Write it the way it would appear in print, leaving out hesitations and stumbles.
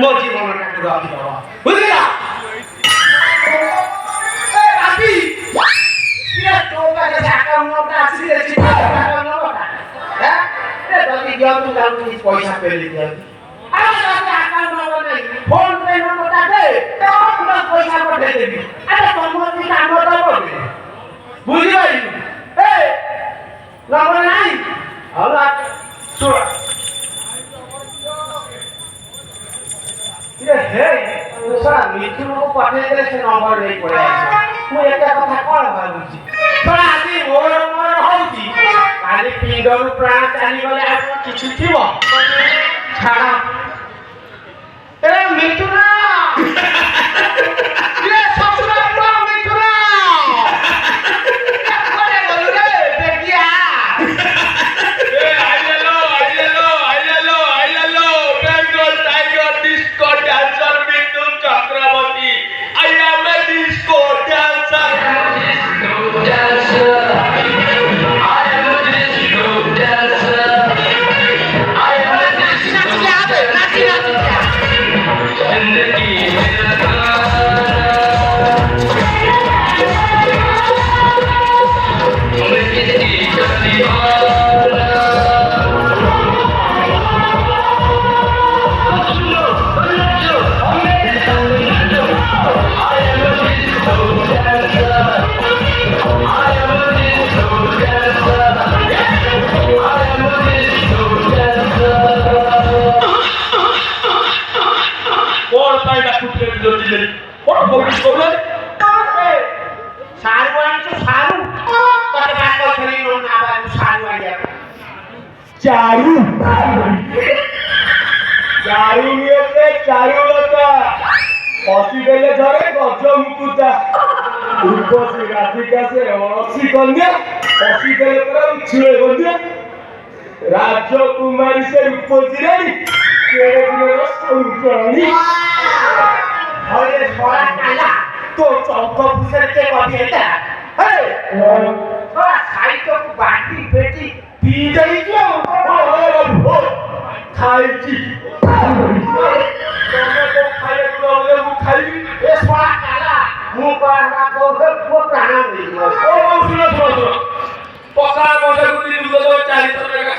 ମୋ ଜୀବନଟାକୁ ରଖିଦେବ ବୁଝିଲ ରାତି ତୋ ପାଖରେ ଆକାଉଣ୍ଟ ଆସିଲେ ଯଦି ଦିଅନ୍ତୁ ତାଙ୍କୁ କିଛି ପଇସା ପେଲି ଦିଅନ୍ତୁ ଆଉ ଯଦି ଆକାଉଣ୍ଟ ନମ୍ବର ନାହିଁ ଫୋନ ପେ ନମ୍ବରଟା ଦେ ପଇସା ପଠେଇଦେବି ଆରେ ତମର ବି କାମ ଦବ ବୁଝିପାରିଲୁ ନମ୍ବର ନାହିଁ ହଉ ଶୁଣ ମିଥୁନକୁ ପଠେଇଦେଲେ ସେ ନମ୍ବର ନେଇ ପଳେଇ ଆସିବ ମୁଁ ଏତେ କଥା କଣ ଭାବୁଛି ଆଜି ମୋର ହଉଛି କାଲି ପିଣ୍ଡରୁ ପ୍ରାଣ ଚାଲିଗଲେ ଆଉ କିଛି ଥିବ ଛାଡ଼ ଏ ମିଥୁନ चारू चारू चारुलता पशिदेले झरे गज मुकुता रूपसी राधिका से असी कन्या पशिदेले पर उछुले बंध्या राजकुमारी से रूपसी रानी केरे दिनर सौंदर्य अरे छोरा काला तो चौक पुसर के कभिएता हे छोरा साइको को बाटी बेटी पी जाई क्यों खाइची तमे तो खाए गुले मु खाइबी ए छोरा काला मु बाहरा गोरे प्राण नहीं ओ सुनो पसा बसे गुदी दूध दो 4 तरह का